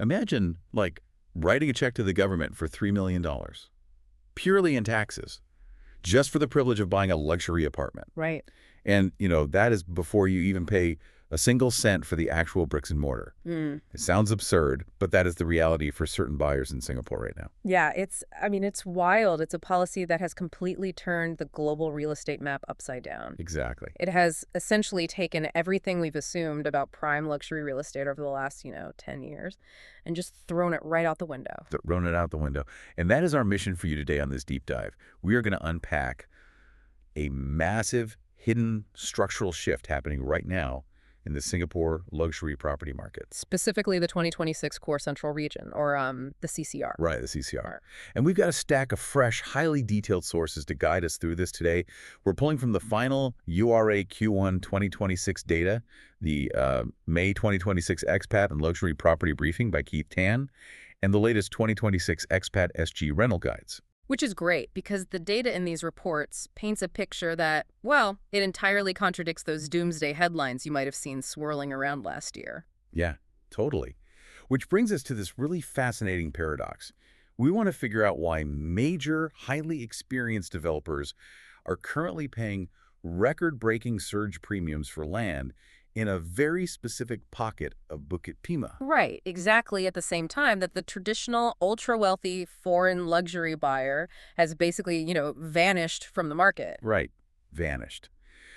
Imagine, like, writing a check to the government for $3 million, purely in taxes, just for the privilege of buying a luxury apartment. Right. And, that is before you even pay a single cent for the actual bricks and mortar. It sounds absurd, but that is the reality for certain buyers in Singapore right now. Yeah, it's wild. It's a policy that has completely turned the global real estate map upside down. Exactly. It has essentially taken everything we've assumed about prime luxury real estate over the last, 10 years and just thrown it right out the window. Thrown it out the window. And that is our mission for you today on this deep dive. We are going to unpack a massive hidden structural shift happening right now in the Singapore luxury property market. Specifically the 2026 Core Central Region, or the CCR. Right, the CCR. And we've got a stack of fresh, highly detailed sources to guide us through this today. We're pulling from the final URA Q1 2026 data, the May 2026 Expat and Luxury Property Briefing by Keith Tan, and the latest 2026 Expat SG Rental Guides. Which is great, because the data in these reports paints a picture that, well, it entirely contradicts those doomsday headlines you might have seen swirling around last year. Yeah, totally. Which brings us to this really fascinating paradox. We want to figure out why major, highly experienced developers are currently paying record-breaking surge premiums for land in a very specific pocket of Bukit Timah. Right, exactly at the same time that the traditional ultra-wealthy foreign luxury buyer has basically, vanished from the market. Right, vanished.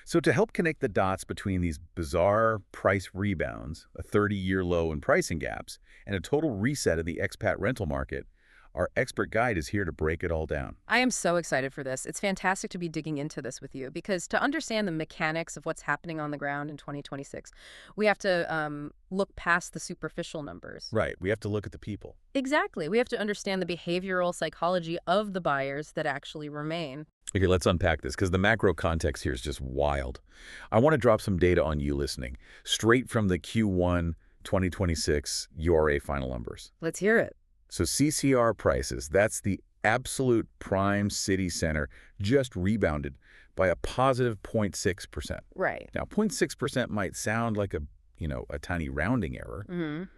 So to help connect the dots between these bizarre price rebounds, a 30-year low in pricing gaps, and a total reset of the expat rental market, our expert guide is here to break it all down. I am so excited for this. It's fantastic to be digging into this with you, because to understand the mechanics of what's happening on the ground in 2026, we have to look past the superficial numbers. Right. We have to look at the people. Exactly. We have to understand the behavioral psychology of the buyers that actually remain. Okay, let's unpack this, because the macro context here is just wild. I want to drop some data on you listening, straight from the Q1 2026 URA final numbers. Let's hear it. So CCR prices, that's the absolute prime city center, just rebounded by a positive 0.6%. Right. Now, 0.6% might sound like a tiny rounding error,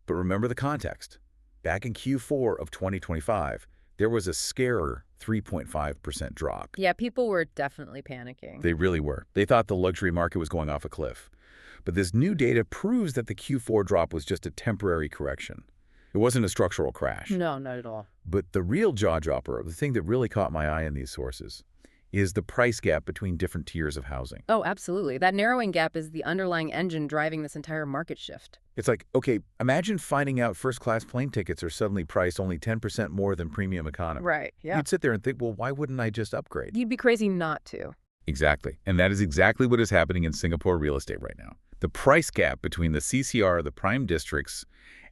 but remember the context. Back in Q4 of 2025, there was a scare 3.5% drop. Yeah, people were definitely panicking. They really were. They thought the luxury market was going off a cliff. But this new data proves that the Q4 drop was just a temporary correction. It wasn't a structural crash. No, not at all. But the real jaw-dropper, the thing that really caught my eye in these sources, is the price gap between different tiers of housing. Oh, absolutely. That narrowing gap is the underlying engine driving this entire market shift. It's like, okay, imagine finding out first-class plane tickets are suddenly priced only 10% more than premium economy. Right, yeah. You'd sit there and think, well, why wouldn't I just upgrade? You'd be crazy not to. Exactly. And that is exactly what is happening in Singapore real estate right now. The price gap between the CCR, the prime districts,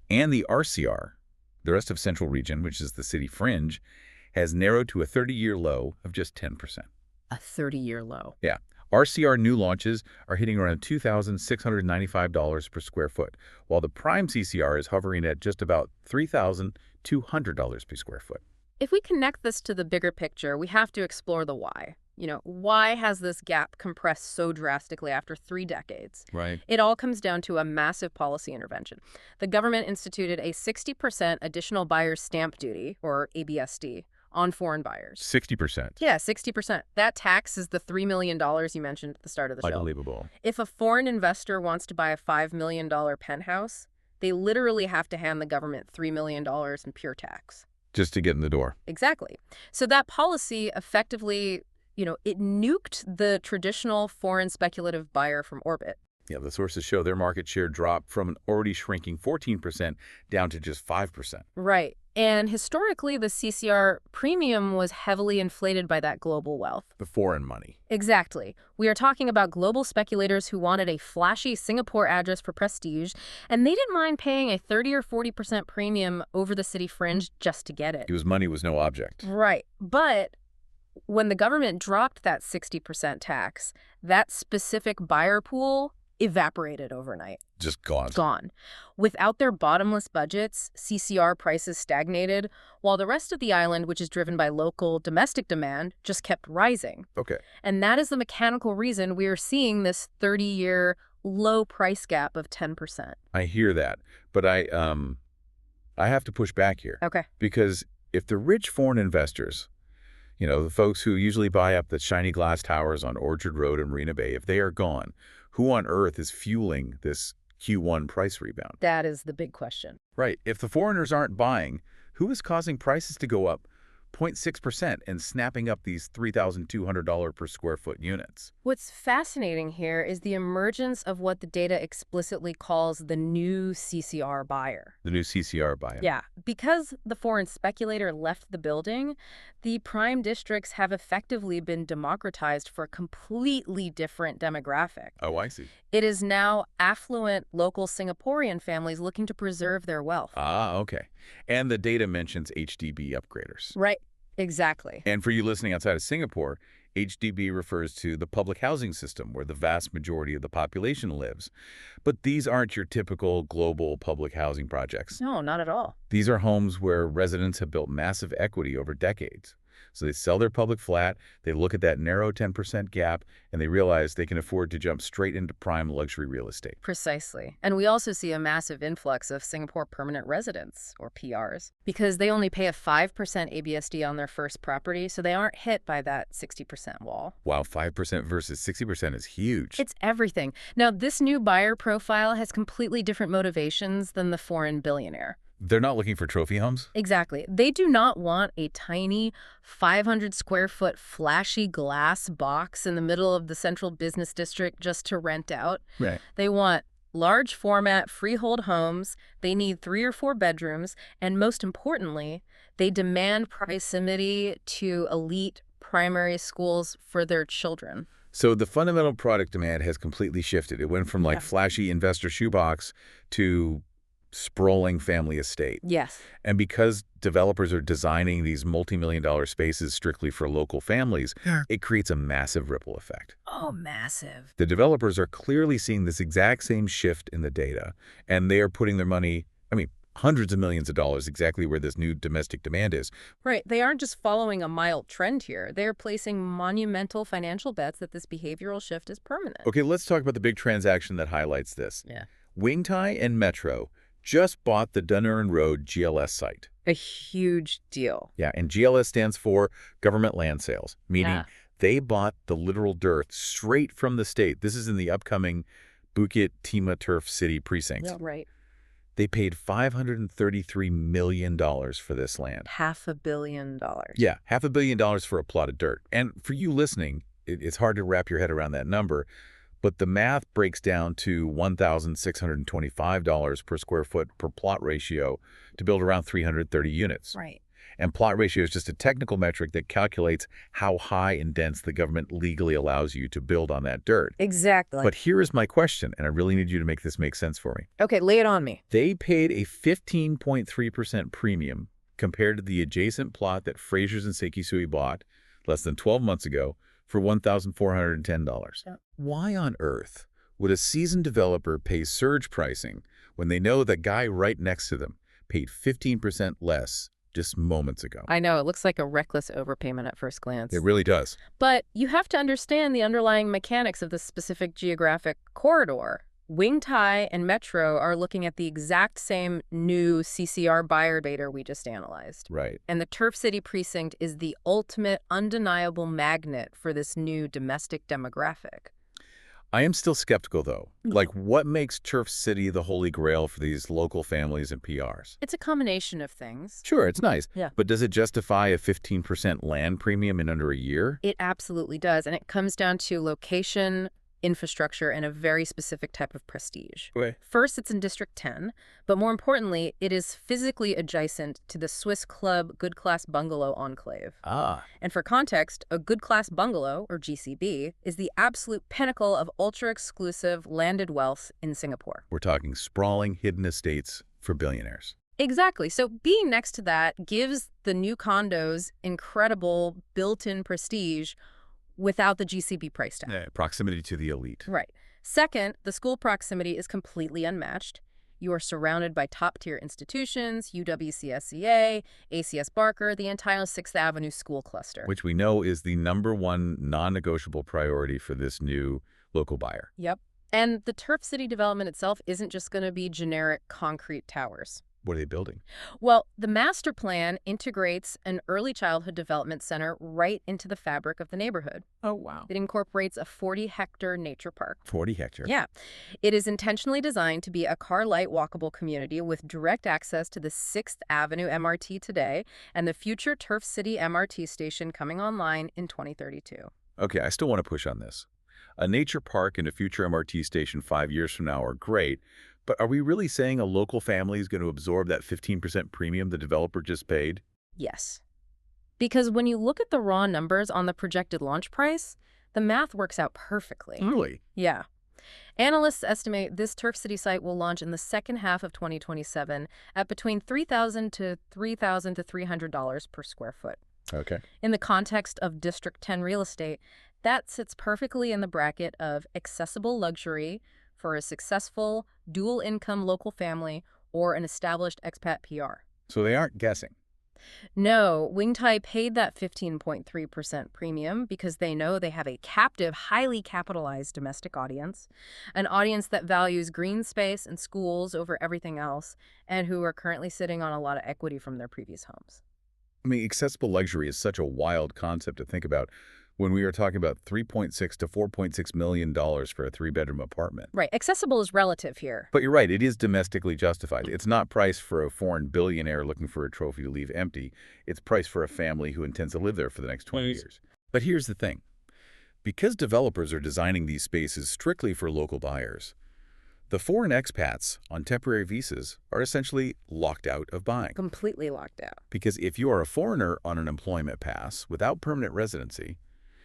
and the RCR, the rest of Central Region, which is the city fringe, has narrowed to a 30-year low of just 10%. A 30-year low. Yeah. RCR new launches are hitting around $2,695 per square foot, while the prime CCR is hovering at just about $3,200 per square foot. If we connect this to the bigger picture, we have to explore the why. Why has this gap compressed so drastically after 3 decades? Right. It all comes down to a massive policy intervention. The government instituted a 60% additional buyer's stamp duty, or ABSD, on foreign buyers. 60%. Yeah, 60%. That tax is the $3 million you mentioned at the start of the show. Unbelievable. If a foreign investor wants to buy a $5 million penthouse, they literally have to hand the government $3 million in pure tax. Just to get in the door. Exactly. So that policy effectively, it nuked the traditional foreign speculative buyer from orbit. Yeah, the sources show their market share dropped from an already shrinking 14% down to just 5%. Right. And historically, the CCR premium was heavily inflated by that global wealth. The foreign money. Exactly. We are talking about global speculators who wanted a flashy Singapore address for prestige, and they didn't mind paying a 30 or 40% premium over the city fringe just to get it. Because money was no object. Right. But when the government dropped that 60% tax, that specific buyer pool evaporated overnight. Just gone. Gone. Without their bottomless budgets, CCR prices stagnated, while the rest of the island, which is driven by local domestic demand, just kept rising. Okay. And that is the mechanical reason we are seeing this 30-year low price gap of 10%. I hear that, but I have to push back here. Okay. Because if the rich foreign investors, the folks who usually buy up the shiny glass towers on Orchard Road and Marina Bay, if they are gone, who on earth is fueling this Q1 price rebound? That is the big question. Right. If the foreigners aren't buying, who is causing prices to go up 0.6% and snapping up these $3,200 per square foot units? What's fascinating here is the emergence of what the data explicitly calls the new CCR buyer. The new CCR buyer. Yeah, because the foreign speculator left the building, the prime districts have effectively been democratized for a completely different demographic. Oh, I see. It is now affluent local Singaporean families looking to preserve their wealth. Ah, okay. And the data mentions HDB upgraders. Right, exactly. And for you listening outside of Singapore, HDB refers to the public housing system where the vast majority of the population lives. But these aren't your typical global public housing projects. No, not at all. These are homes where residents have built massive equity over decades. So they sell their public flat, they look at that narrow 10% gap, and they realize they can afford to jump straight into prime luxury real estate. Precisely. And we also see a massive influx of Singapore permanent residents, or PRs, because they only pay a 5% ABSD on their first property, so they aren't hit by that 60% wall. Wow, 5% versus 60% is huge. It's everything. Now, this new buyer profile has completely different motivations than the foreign billionaire. They're not looking for trophy homes? Exactly. They do not want a tiny 500 square foot flashy glass box in the middle of the central business district just to rent out. Right. They want large format freehold homes. They need 3 or 4 bedrooms. And most importantly, they demand proximity to elite primary schools for their children. So the fundamental product demand has completely shifted. It went from flashy investor shoebox to sprawling family estate. Yes. And because developers are designing these multi-million-dollar spaces strictly for local families, it creates a massive ripple effect. Oh, massive. The developers are clearly seeing this exact same shift in the data, and they are putting their money, hundreds of millions of dollars exactly where this new domestic demand is. Right. They aren't just following a mild trend here. They're placing monumental financial bets that this behavioral shift is permanent. Okay, let's talk about the big transaction that highlights this. Yeah. Tai and Metro just bought the Dunearn Road GLS site. A huge deal. Yeah, and GLS stands for Government Land Sales, meaning they bought the literal dirt straight from the state. This is in the upcoming Bukit Timah Turf City precinct. Yeah, right. They paid $533 million for this land. $500 million. Yeah, $500 million for a plot of dirt. And for you listening, it's hard to wrap your head around that number, but the math breaks down to $1,625 per square foot per plot ratio to build around 330 units. Right. And plot ratio is just a technical metric that calculates how high and dense the government legally allows you to build on that dirt. Exactly. But here is my question, and I really need you to make this make sense for me. Okay, lay it on me. They paid a 15.3% premium compared to the adjacent plot that Frasers and Sekisui bought less than 12 months ago for $1,410. Yeah. Why on earth would a seasoned developer pay surge pricing when they know the guy right next to them paid 15% less just moments ago? I know, it looks like a reckless overpayment at first glance. It really does. But you have to understand the underlying mechanics of the specific geographic corridor. Tai and Metro are looking at the exact same new CCR buyer data we just analyzed. Right. And the Turf City precinct is the ultimate undeniable magnet for this new domestic demographic. I am still skeptical, though. Like, what makes Turf City the holy grail for these local families and PRs? It's a combination of things. Sure, it's nice. Yeah. But does it justify a 15% land premium in under a year? It absolutely does. And it comes down to location, infrastructure, and a very specific type of prestige. Okay. First, it's in District 10, but more importantly, it is physically adjacent to the Swiss Club Good Class Bungalow Enclave. Ah. And for context, a Good Class Bungalow, or GCB, is the absolute pinnacle of ultra-exclusive landed wealth in Singapore. We're talking sprawling hidden estates for billionaires. Exactly. So being next to that gives the new condos incredible built-in prestige without the GCB price tag. Yeah, proximity to the elite. Right. Second, the school proximity is completely unmatched. You are surrounded by top-tier institutions, UWCSCA, ACS Barker, the entire 6th Avenue school cluster. Which we know is the #1 non-negotiable priority for this new local buyer. Yep. And the Turf City development itself isn't just going to be generic concrete towers. What are they building? Well, the master plan integrates an early childhood development center right into the fabric of the neighborhood. Oh, wow. It incorporates a 40-hectare nature park. 40 hectare. Yeah. It is intentionally designed to be a car-light walkable community with direct access to the 6th Avenue MRT today and the future Turf City MRT station coming online in 2032. Okay, I still want to push on this. A nature park and a future MRT station 5 years from now are great, but are we really saying a local family is going to absorb that 15% premium the developer just paid? Yes. Because when you look at the raw numbers on the projected launch price, the math works out perfectly. Really? Yeah. Analysts estimate this Turf City site will launch in the second half of 2027 at between $3,000 to $3,300 per square foot. Okay. In the context of District 10 real estate, that sits perfectly in the bracket of accessible luxury for a successful, dual-income local family or an established expat PR. So they aren't guessing. No, Wing Tai paid that 15.3% premium because they know they have a captive, highly capitalized domestic audience, an audience that values green space and schools over everything else, and who are currently sitting on a lot of equity from their previous homes. I mean, accessible luxury is such a wild concept to think about when we are talking about $3.6 to $4.6 million for a 3-bedroom apartment. Right. Accessible is relative here. But you're right, it is domestically justified. It's not priced for a foreign billionaire looking for a trophy to leave empty. It's priced for a family who intends to live there for the next 20 years. But here's the thing. Because developers are designing these spaces strictly for local buyers, the foreign expats on temporary visas are essentially locked out of buying. Completely locked out. Because if you are a foreigner on an employment pass without permanent residency,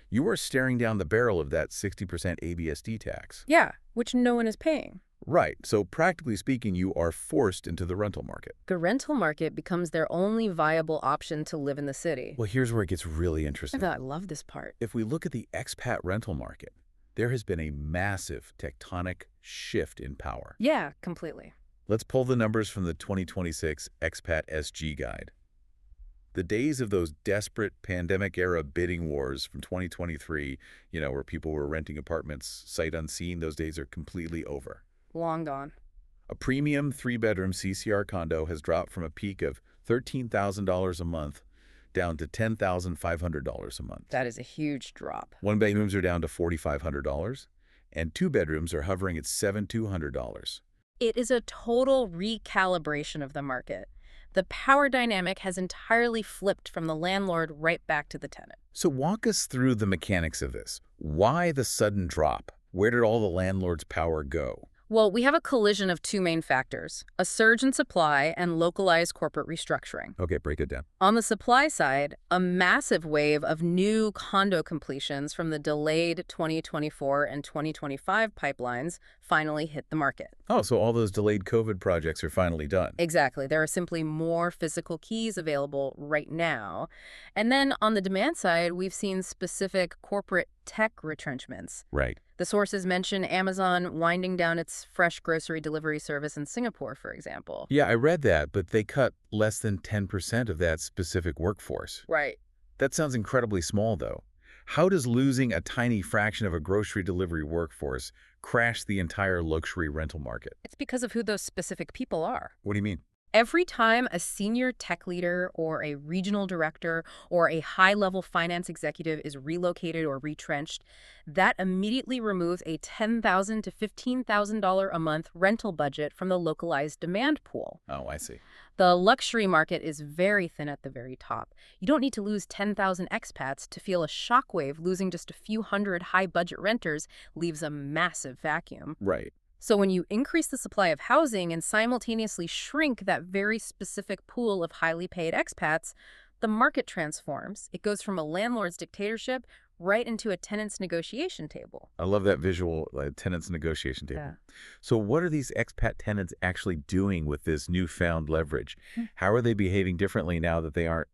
you are staring down the barrel of that 60% ABSD tax. Yeah, which no one is paying. Right. So practically speaking, you are forced into the rental market. The rental market becomes their only viable option to live in the city. Well, here's where it gets really interesting. I love this part. If we look at the expat rental market, there has been a massive tectonic shift in power. Yeah, completely. Let's pull the numbers from the 2026 Expat SG Guide. The days of those desperate pandemic-era bidding wars from 2023, where people were renting apartments sight unseen, those days are completely over. Long gone. A premium 3-bedroom CCR condo has dropped from a peak of $13,000 a month down to $10,500 a month. That is a huge drop. 1-bedrooms are down to $4,500, and 2-bedrooms are hovering at $7,200. It is a total recalibration of the market. The power dynamic has entirely flipped from the landlord right back to the tenant. So walk us through the mechanics of this. Why the sudden drop? Where did all the landlord's power go? Well, we have a collision of two main factors, a surge in supply and localized corporate restructuring. Okay, break it down. On the supply side, a massive wave of new condo completions from the delayed 2024 and 2025 pipelines finally hit the market. Oh, so all those delayed COVID projects are finally done. Exactly. There are simply more physical keys available right now. And then on the demand side, we've seen specific corporate tech retrenchments. Right. The sources mention Amazon winding down its fresh grocery delivery service in Singapore, for example. Yeah, I read that, but they cut less than 10% of that specific workforce. Right. That sounds incredibly small, though. How does losing a tiny fraction of a grocery delivery workforce crash the entire luxury rental market? It's because of who those specific people are. What do you mean? Every time a senior tech leader or a regional director or a high-level finance executive is relocated or retrenched, that immediately removes a $10,000 to $15,000 a month rental budget from the localized demand pool. Oh, I see. The luxury market is very thin at the very top. You don't need to lose 10,000 expats to feel a shockwave. Losing just a few hundred high-budget renters leaves a massive vacuum. Right. So when you increase the supply of housing and simultaneously shrink that very specific pool of highly paid expats, the market transforms. It goes from a landlord's dictatorship right into a tenant's negotiation table. I love that visual, tenant's negotiation table. Yeah. So what are these expat tenants actually doing with this newfound leverage? How are they behaving differently now that they aren't,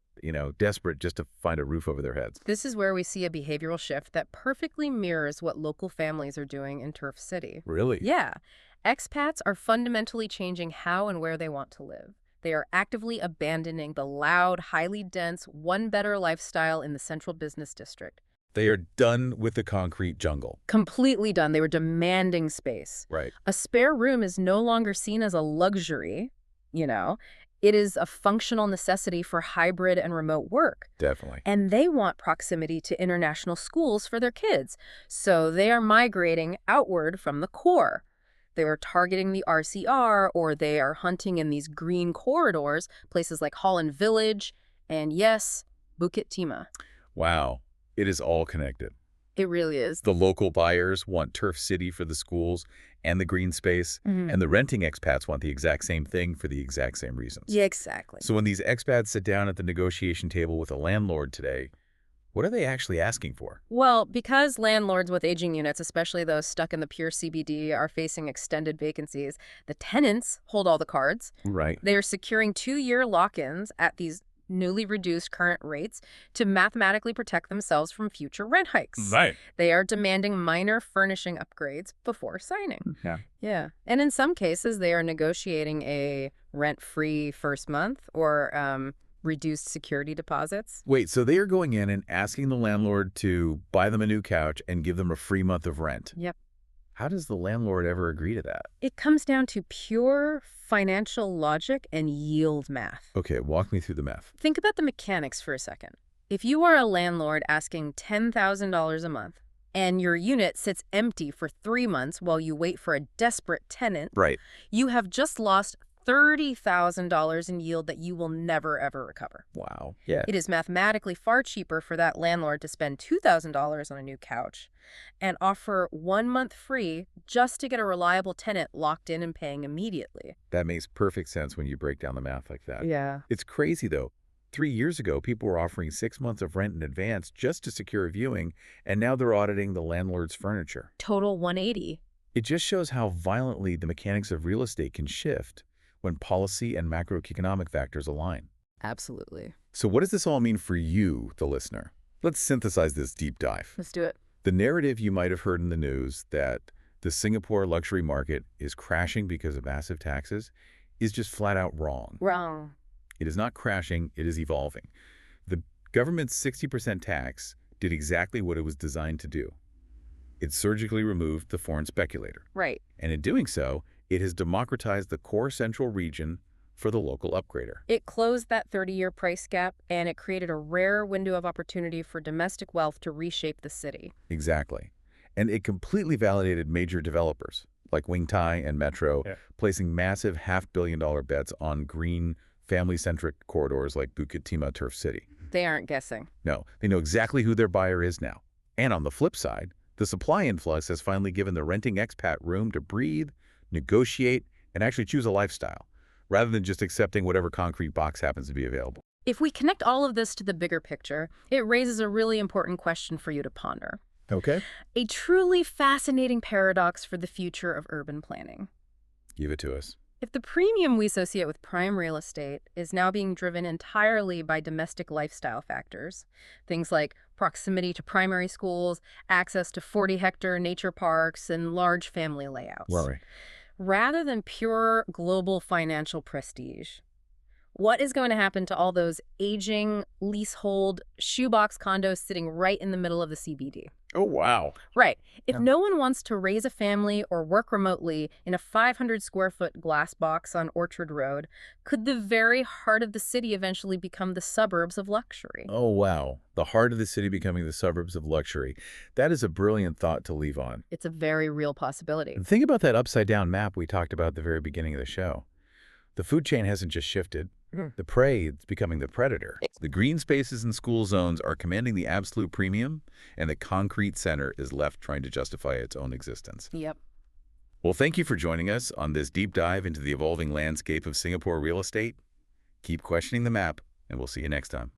desperate just to find a roof over their heads? This is where we see a behavioral shift that perfectly mirrors what local families are doing in Turf City. Really? Yeah. Expats are fundamentally changing how and where they want to live. They are actively abandoning the loud, highly dense, one-bedder lifestyle in the central business district. They are done with the concrete jungle. Completely done. They were demanding space. Right. A spare room is no longer seen as a luxury, you know. It is a functional necessity for hybrid and remote work. Definitely. And they want proximity to international schools for their kids. So they are migrating outward from the core. They are targeting the RCR, or they are hunting in these green corridors, places like Holland Village, and yes, Bukit Timah. Wow. It is all connected. It really is. The local buyers want Turf City for the schools and the green space, and the renting expats want the exact same thing for the exact same reasons. Yeah, exactly. So when these expats sit down at the negotiation table with a landlord today, what are they actually asking for? Well, because landlords with aging units, especially those stuck in the pure CBD, are facing extended vacancies, the tenants hold all the cards. Right. They are securing 2-year lock-ins at these newly reduced current rates to mathematically protect themselves from future rent hikes. Right. They are demanding minor furnishing upgrades before signing. Yeah. Yeah. And in some cases, they are negotiating a rent-free first month or reduced security deposits. Wait, so they are going in and asking the landlord to buy them a new couch and give them a free month of rent. Yep. How does the landlord ever agree to that? It comes down to pure financial logic and yield math. Okay, walk me through the math. Think about the mechanics for a second. If you are a landlord asking $10,000 a month and your unit sits empty for 3 months while you wait for a desperate tenant, Right. you have just lost $30,000 in yield that you will never, ever recover. Wow. Yeah. It is mathematically far cheaper for that landlord to spend $2,000 on a new couch and offer 1 month free just to get a reliable tenant locked in and paying immediately. That makes perfect sense when you break down the math like that. Yeah. It's crazy, though. 3 years ago, people were offering 6 months of rent in advance just to secure a viewing, and now they're auditing the landlord's furniture. Total 180. It just shows how violently the mechanics of real estate can shift when policy and macroeconomic factors align. Absolutely. So what does this all mean for you, the listener? Let's synthesize this deep dive. Let's do it. The narrative you might have heard in the news that the Singapore luxury market is crashing because of massive taxes is just flat out wrong. Wrong. It is not crashing, it is evolving. The government's 60% tax did exactly what it was designed to do. It surgically removed the foreign speculator. Right. And in doing so, it has democratized the core central region for the local upgrader. It closed that 30-year price gap, and it created a rare window of opportunity for domestic wealth to reshape the city. Exactly. And it completely validated major developers like Tai and Metro, placing massive $500 million bets on green, family-centric corridors like Bukit Timah Turf City. They aren't guessing. No, they know exactly who their buyer is now. And on the flip side, the supply influx has finally given the renting expat room to breathe, negotiate, and actually choose a lifestyle, rather than just accepting whatever concrete box happens to be available. If we connect all of this to the bigger picture, it raises a really important question for you to ponder. Okay. A truly fascinating paradox for the future of urban planning. Give it to us. If the premium we associate with prime real estate is now being driven entirely by domestic lifestyle factors, things like proximity to primary schools, access to 40-hectare nature parks, and large family layouts, rather than pure global financial prestige, what is going to happen to all those aging, leasehold, shoebox condos sitting right in the middle of the CBD? Oh, wow. Right. If no one wants to raise a family or work remotely in a 500-square-foot glass box on Orchard Road, could the very heart of the city eventually become the suburbs of luxury? Oh, wow. The heart of the city becoming the suburbs of luxury. That is a brilliant thought to leave on. It's a very real possibility. And think about that upside-down map we talked about at the very beginning of the show. The food chain hasn't just shifted. The prey is becoming the predator. The green spaces and school zones are commanding the absolute premium, and the concrete center is left trying to justify its own existence. Yep. Well, thank you for joining us on this deep dive into the evolving landscape of Singapore real estate. Keep questioning the map, and we'll see you next time.